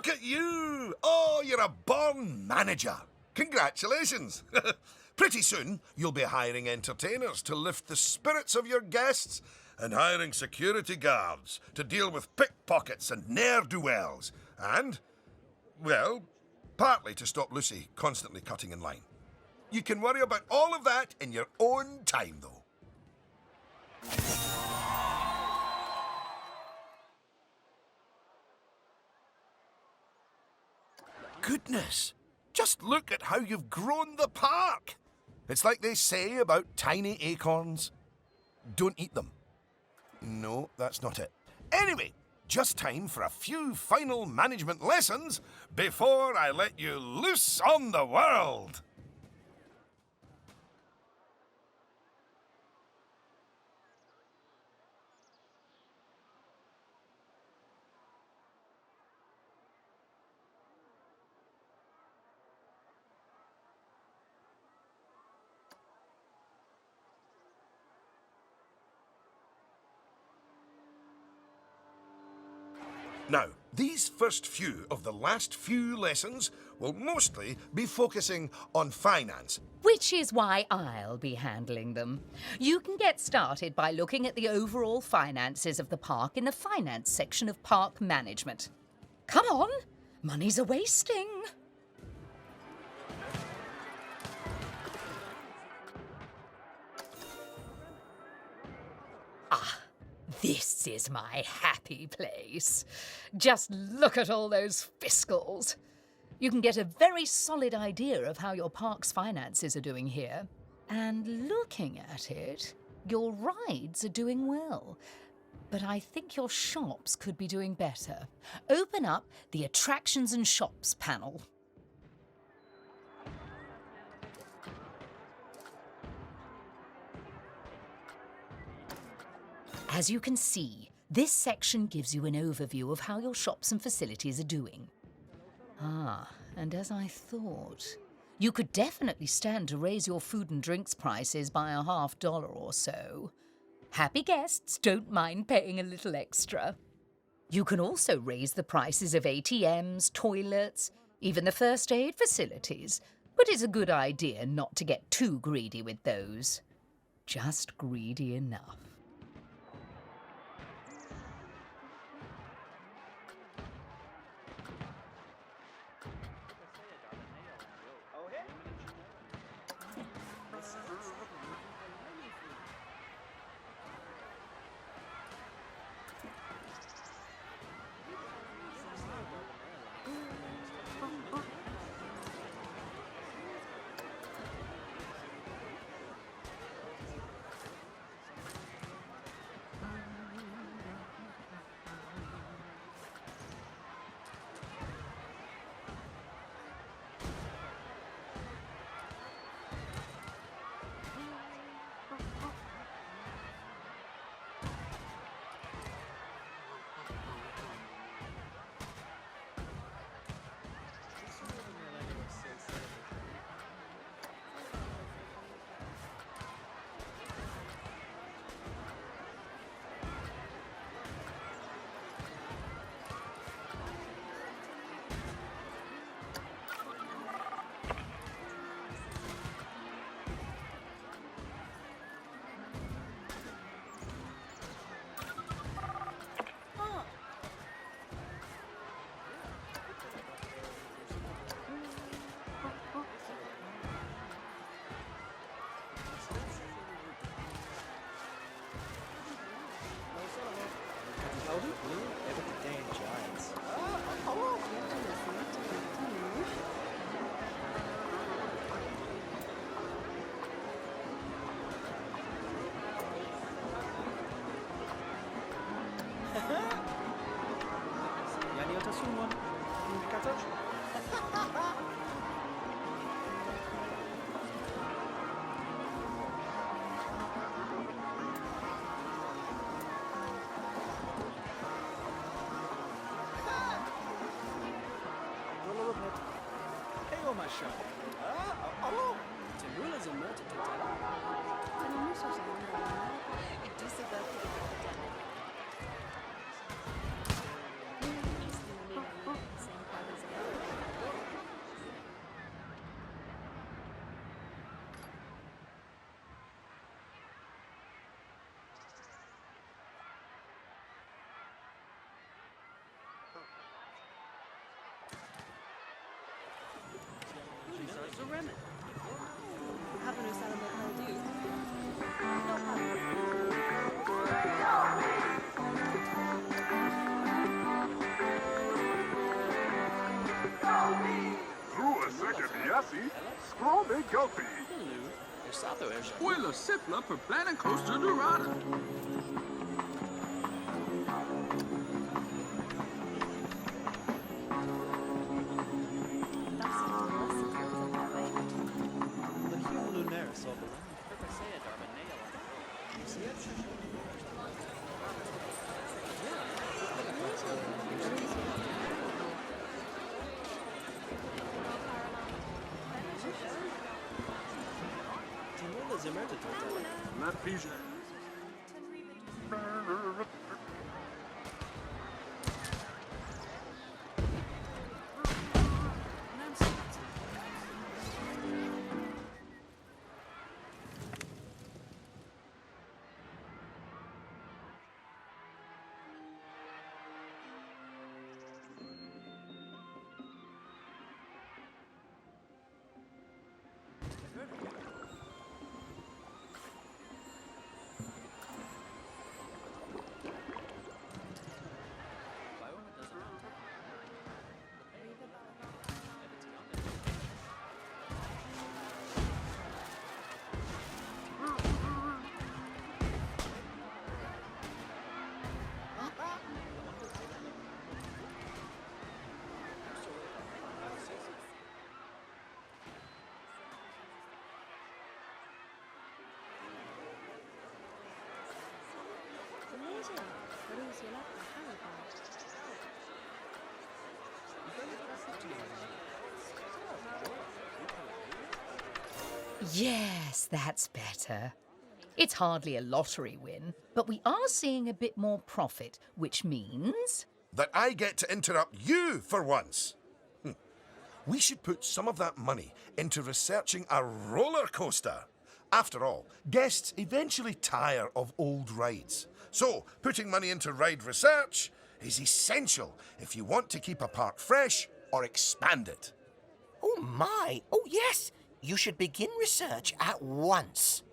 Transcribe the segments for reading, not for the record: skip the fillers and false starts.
Look at you! Oh, you're a born manager. Congratulations. Pretty soon, you'll be hiring entertainers to lift the spirits of your guests and hiring security guards to deal with pickpockets and ne'er-do-wells. And, well, partly to stop Lucy constantly cutting in line. You can worry about all of that in your own time, though. Goodness! Just look at how you've grown the park! It's like they say about tiny acorns. Don't eat them. No, that's not it. Anyway, just time for a few final management lessons before I let you loose on the world. Now, these first few of the last few lessons will mostly be focusing on finance. Which is why I'll be handling them. You can get started by looking at the overall finances of the park in the finance section of park management. Come on, money's a-wasting. This is my happy place. Just look at all those fiscals. You can get a very solid idea of how your park's finances are doing here. And looking at it, your rides are doing well. But I think your shops could be doing better. Open up the Attractions and Shops panel. As you can see, this section gives you an overview of how your shops and facilities are doing. And as I thought, you could definitely stand to raise your food and drinks prices by $50 or so. Happy guests don't mind paying a little extra. You can also raise the prices of ATMs, toilets, even the first aid facilities, but it's a good idea not to get too greedy with those. Just greedy enough. يعني وتسوون كتر ايوه ما شاء الله تقول زمرت the remedy. Have an salad that do. No problem. Rua Sakamiasi, Scroll Gulpy. Hello. There's Sato Air. Spoiler Sipla for Planet Coaster Dorada. The Hugh Lunaris of the Percasea Darbanea. Timula Zemerta Torta. La Pija. Yes, that's better. It's hardly a lottery win, but we are seeing a bit more profit, which means... That I get to interrupt you for once. We should put some of that money into researching a roller coaster. After all, guests eventually tire of old rides. So, putting money into ride research is essential if you want to keep a park fresh or expand it. Oh my! Oh yes! You should begin research at once.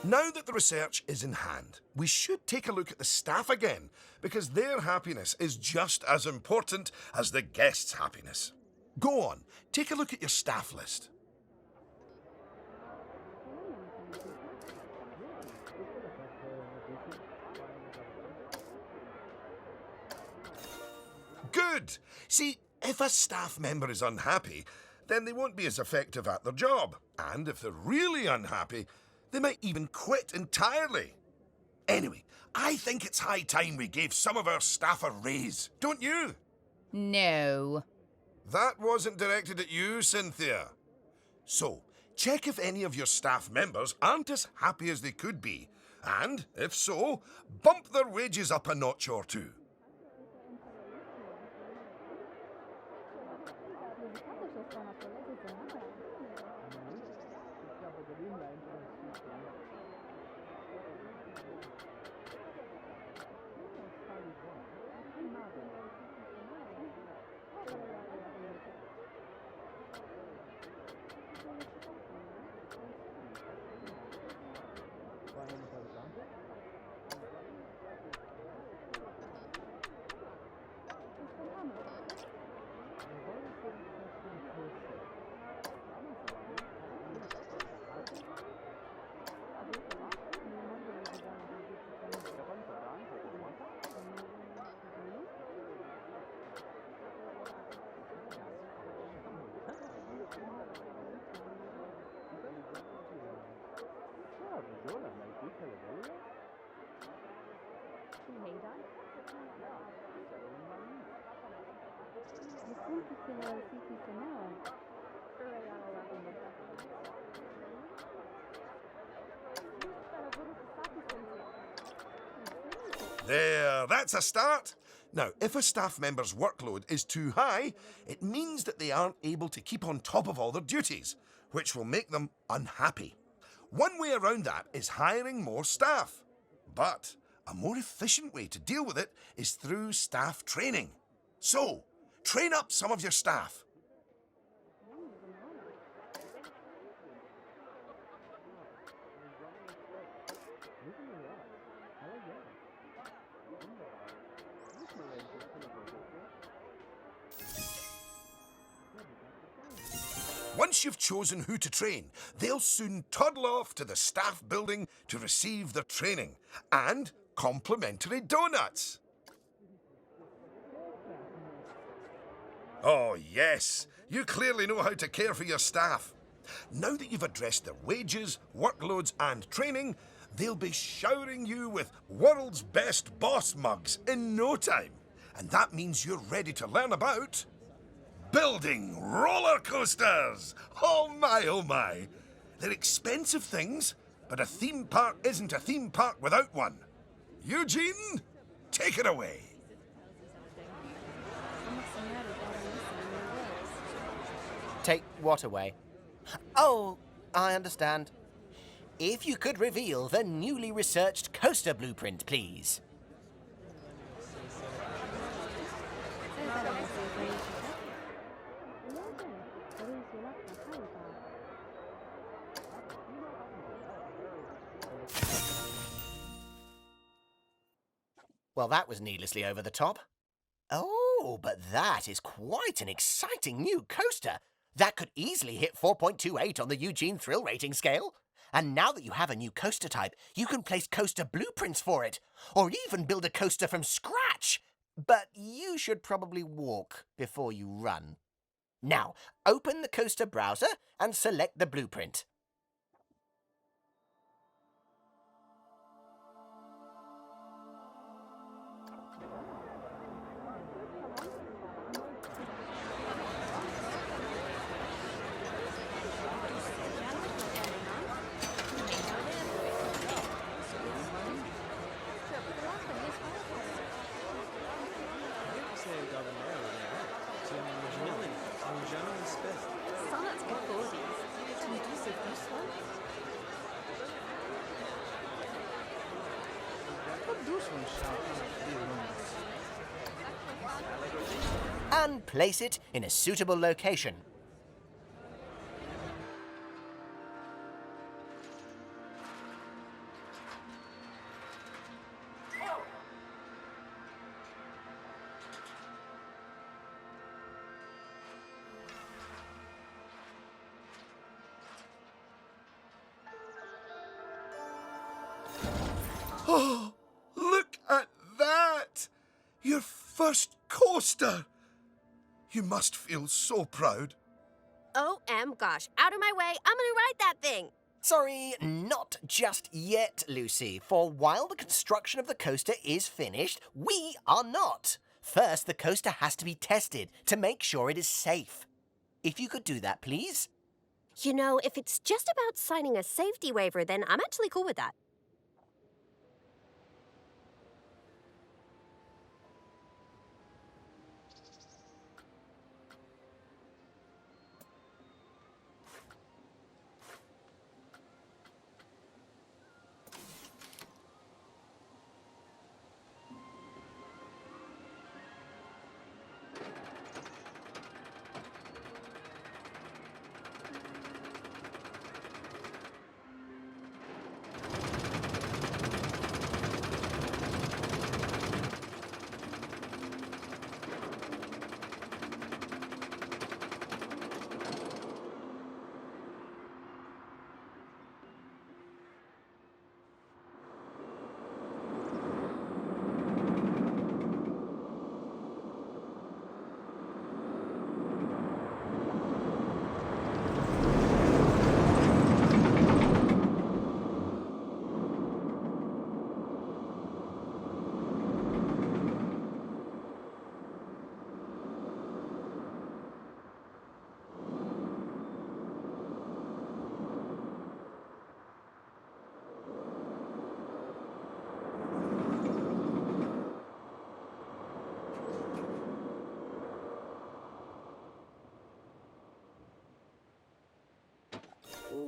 Now that the research is in hand, we should take a look at the staff again, because their happiness is just as important as the guests' happiness. Go on, take a look at your staff list. Good! See, if a staff member is unhappy, then they won't be as effective at their job. And if they're really unhappy, they might even quit entirely. Anyway, I think it's high time we gave some of our staff a raise, don't you? No. That wasn't directed at you, Cynthia. So, check if any of your staff members aren't as happy as they could be. And, if so, bump their wages up a notch or two. There, that's a start. Now, if a staff member's workload is too high, it means that they aren't able to keep on top of all their duties, which will make them unhappy. One way around that is hiring more staff. But a more efficient way to deal with it is through staff training. So, train up some of your staff. Once you've chosen who to train, they'll soon toddle off to the staff building to receive their training and complimentary donuts. Oh, yes, you clearly know how to care for your staff. Now that you've addressed their wages, workloads, and training, they'll be showering you with world's best boss mugs in no time. And that means you're ready to learn about building roller coasters! Oh my, oh my. They're expensive things, but a theme park isn't a theme park without one. Eugene, take it away. Take what away? Oh, I understand. If you could reveal the newly researched coaster blueprint, please. Well, that was needlessly over the top. Oh, but that is quite an exciting new coaster. That could easily hit 4.28 on the Eugene Thrill Rating scale. And now that you have a new coaster type, you can place coaster blueprints for it, or even build a coaster from scratch. But you should probably walk before you run. Now, open the coaster browser and select the blueprint. And place it in a suitable location. Oh, look at that! Your first coaster! You must feel so proud. OM gosh, out of my way, I'm gonna ride that thing. Sorry, not just yet, Lucy, for while the construction of the coaster is finished, we are not. First, the coaster has to be tested to make sure it is safe. If you could do that, please. You know, if it's just about signing a safety waiver, then I'm actually cool with that.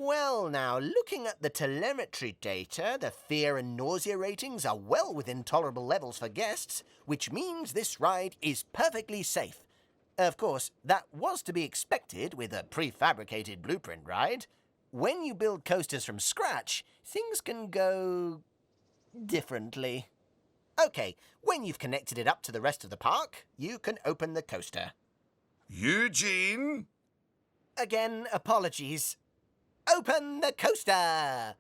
Well, now, looking at the telemetry data, the fear and nausea ratings are well within tolerable levels for guests, which means this ride is perfectly safe. Of course, that was to be expected with a prefabricated blueprint ride. When you build coasters from scratch, things can go differently. Okay, when you've connected it up to the rest of the park, you can open the coaster. Eugene? Again, apologies. Open the coaster!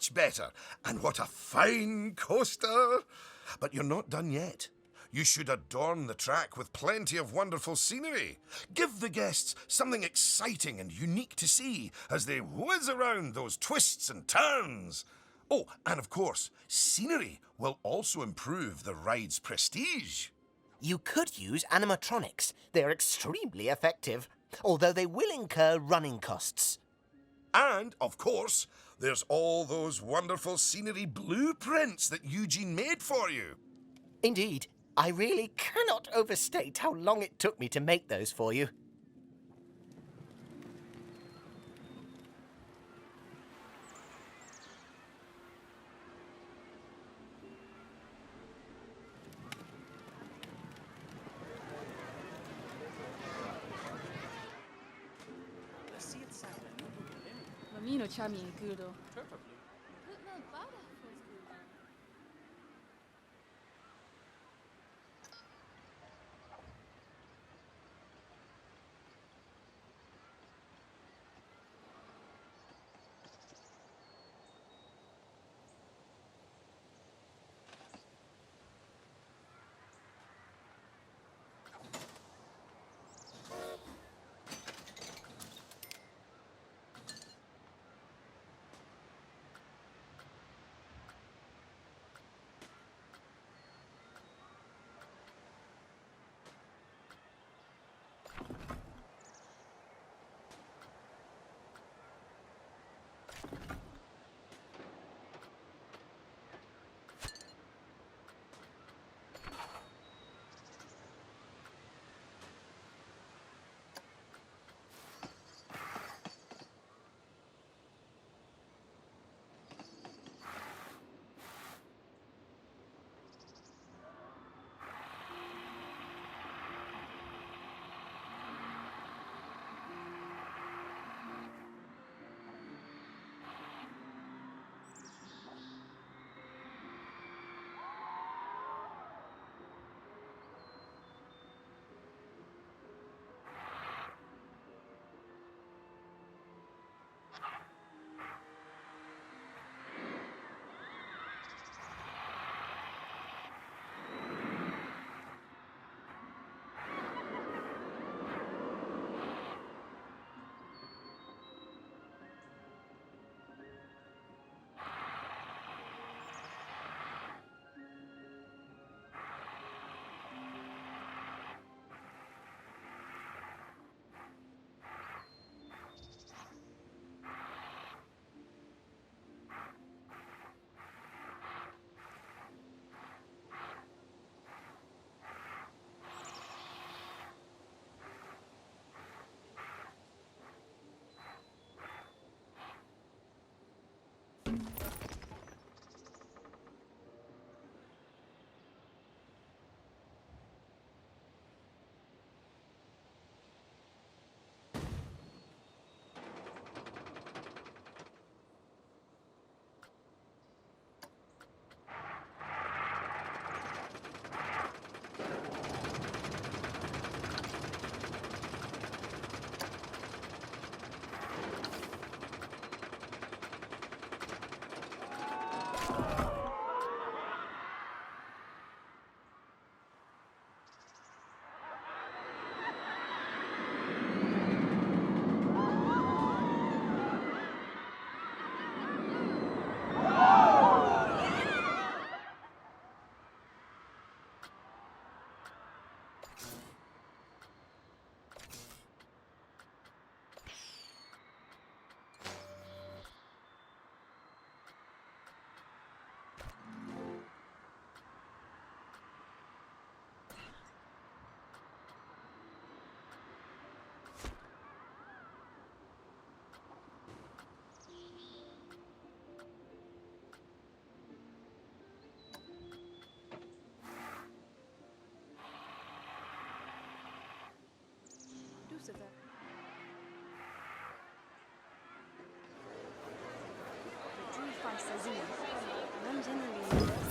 Much better. And what a fine coaster. But you're not done yet. You should adorn the track with plenty of wonderful scenery. Give the guests something exciting and unique to see as they whiz around those twists and turns. Oh, and of course, scenery will also improve the ride's prestige. You could use animatronics. They're extremely effective, although they will incur running costs. And, of course, there's all those wonderful scenery blueprints that Eugene made for you. Indeed, I really cannot overstate how long it took me to make those for you. Bambino c'ami il credo. Sazina. I'm generally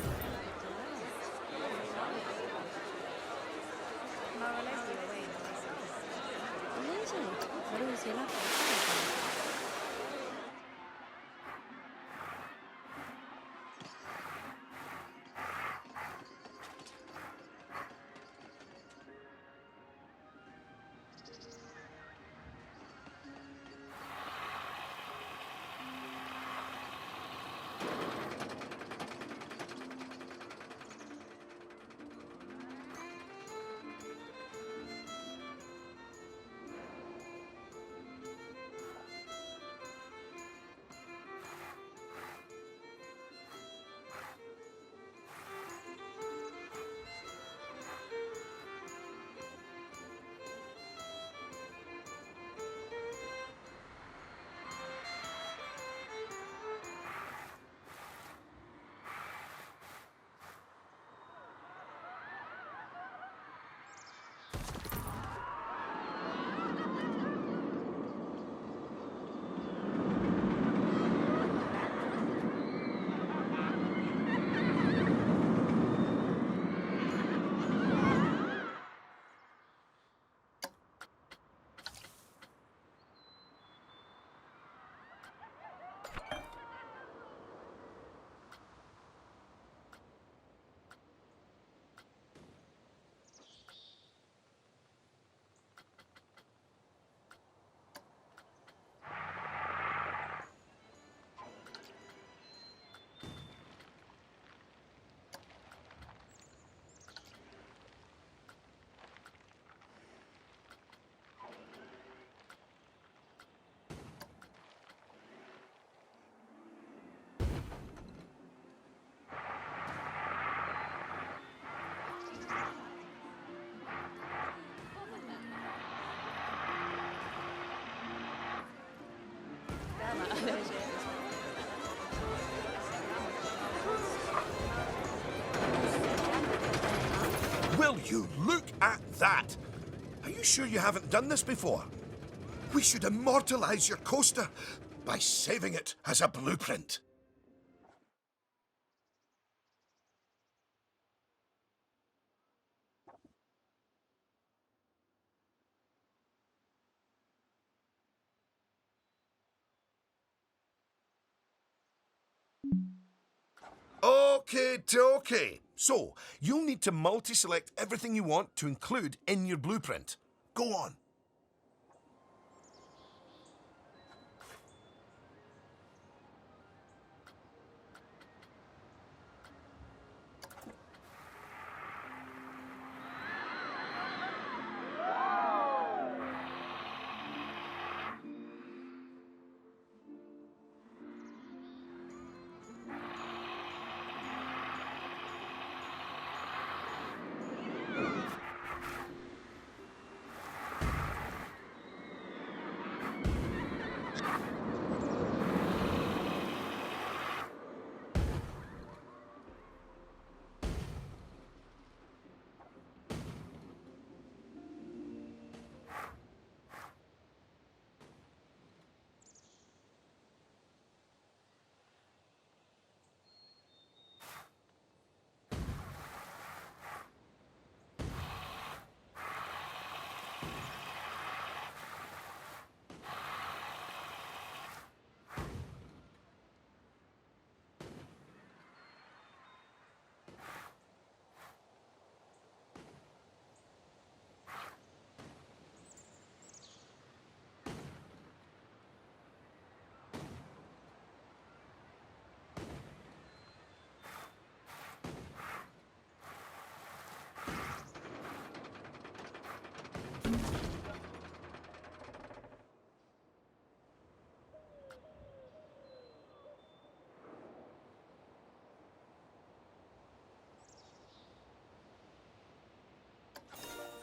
Will you look at that? Are you sure you haven't done this before? We should immortalize your coaster by saving it as a blueprint. Okay. So, you'll need to multi-select everything you want to include in your blueprint. Go on.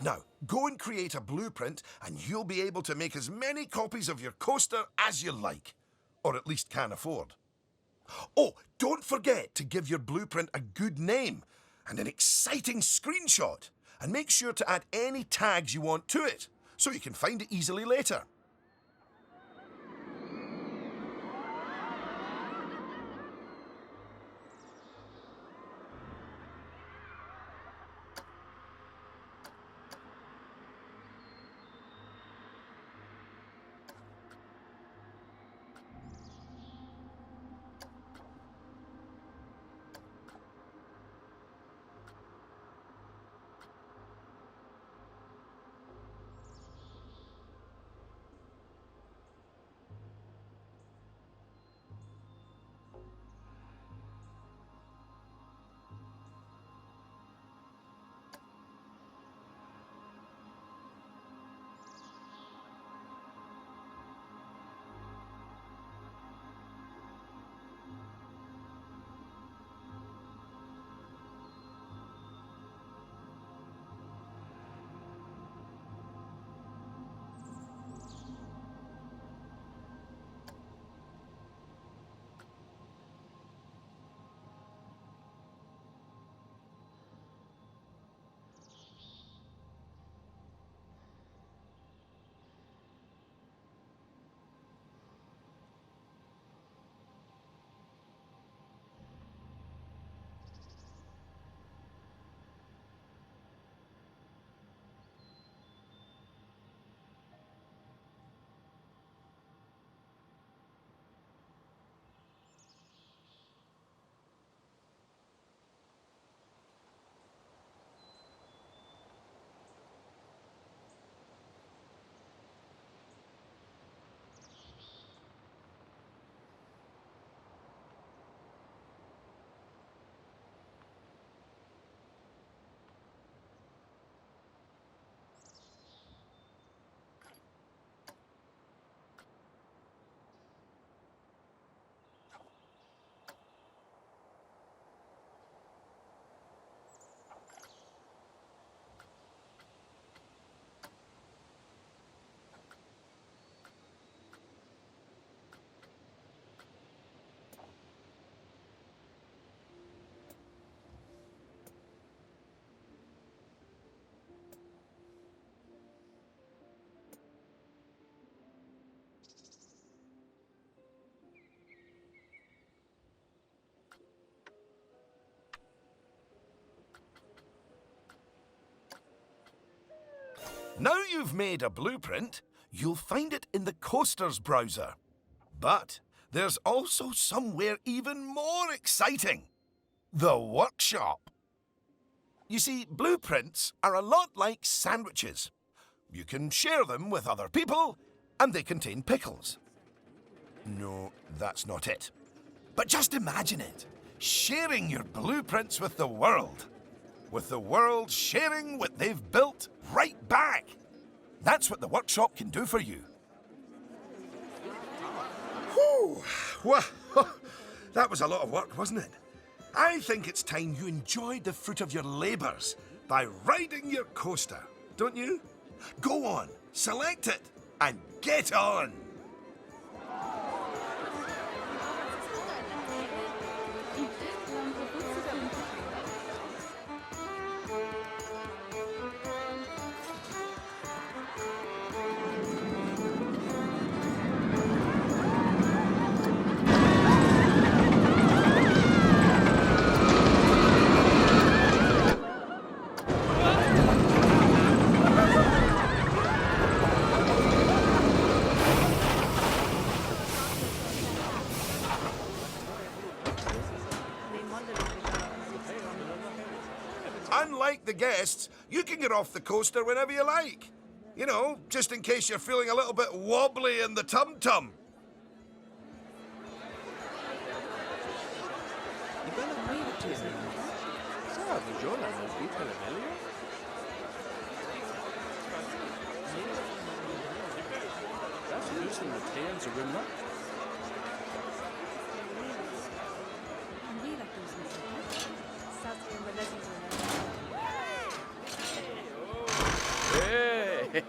Now, go and create a blueprint and you'll be able to make as many copies of your coaster as you like. Or at least can afford. Oh, don't forget to give your blueprint a good name and an exciting screenshot. And make sure to add any tags you want to it, so you can find it easily later. Now you've made a blueprint, you'll find it in the Coasters browser. But there's also somewhere even more exciting. The workshop. You see, blueprints are a lot like sandwiches. You can share them with other people, and they contain pickles. No, that's not it. But just imagine it. Sharing your blueprints with the world. With the world sharing what they've built right back. That's what the workshop can do for you. Whew. Well, that was a lot of work, wasn't it? I think it's time you enjoyed the fruit of your labours by riding your coaster, don't you? Go on, select it, and get on! Unlike the guests, you can get off the coaster whenever you like. You know, just in case you're feeling a little bit wobbly in the tum-tum. I bella mente. Sa, buongiorno, non vita le meglio? That's loosening the tails of rim. Hey!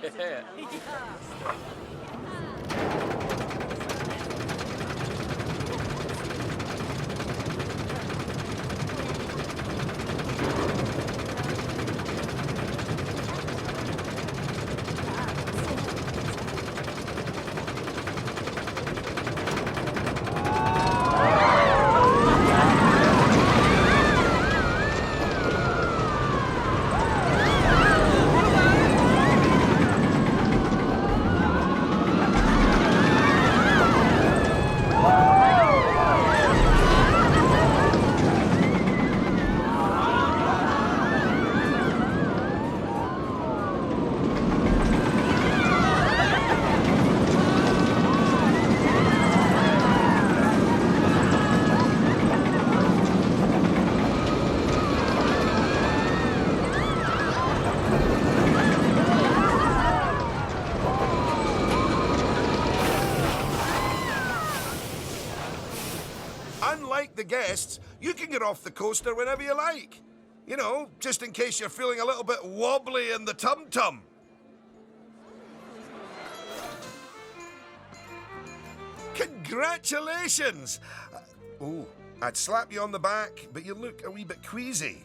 Unlike the guests, you can get off the coaster whenever you like. You know, just in case you're feeling a little bit wobbly in the tum-tum. Congratulations! Oh, I'd slap you on the back, but you look a wee bit queasy.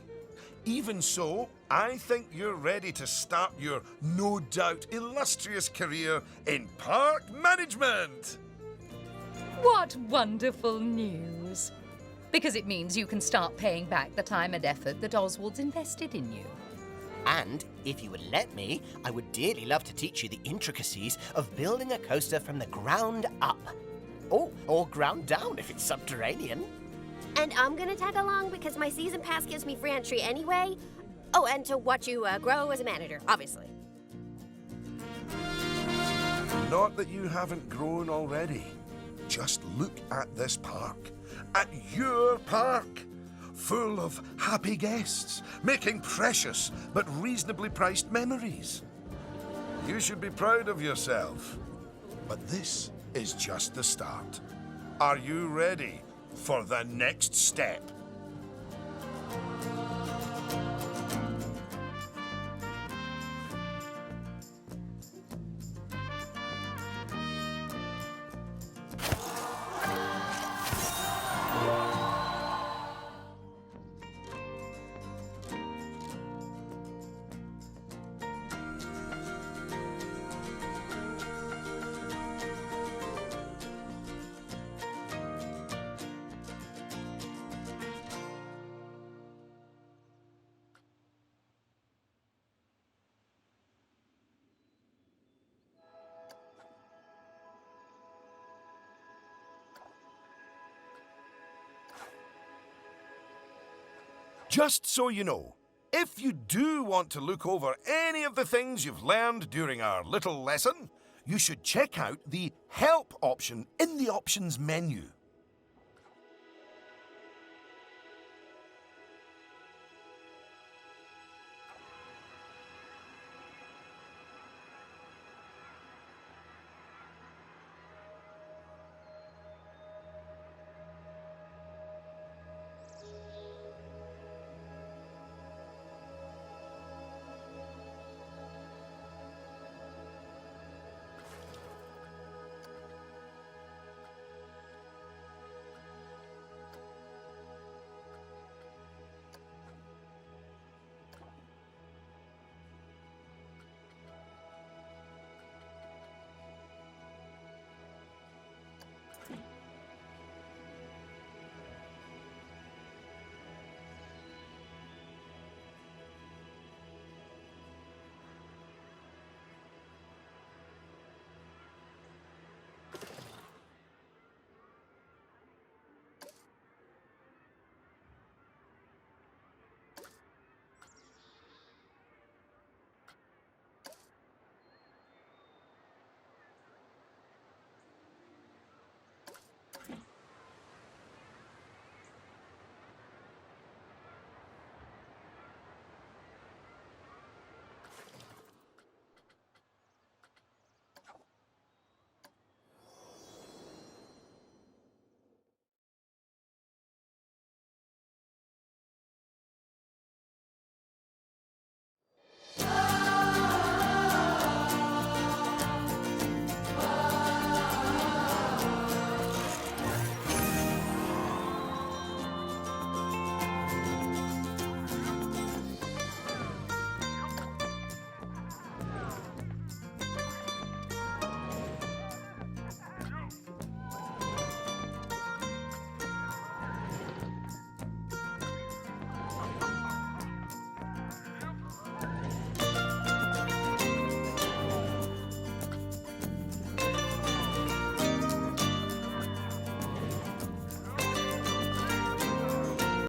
Even so, I think you're ready to start your no doubt illustrious career in park management. What wonderful news! Because it means you can start paying back the time and effort that Oswald's invested in you. And if you would let me, I would dearly love to teach you the intricacies of building a coaster from the ground up. Oh, or ground down if it's subterranean. And I'm gonna tag along because my season pass gives me free entry anyway. Oh, and to watch you grow as a manager, obviously. Not that you haven't grown already. Just look at this park. At your park. Full of happy guests, making precious but reasonably priced memories. You should be proud of yourself. But this is just the start. Are you ready for the next step? Just so you know, if you do want to look over any of the things you've learned during our little lesson, you should check out the Help option in the Options menu.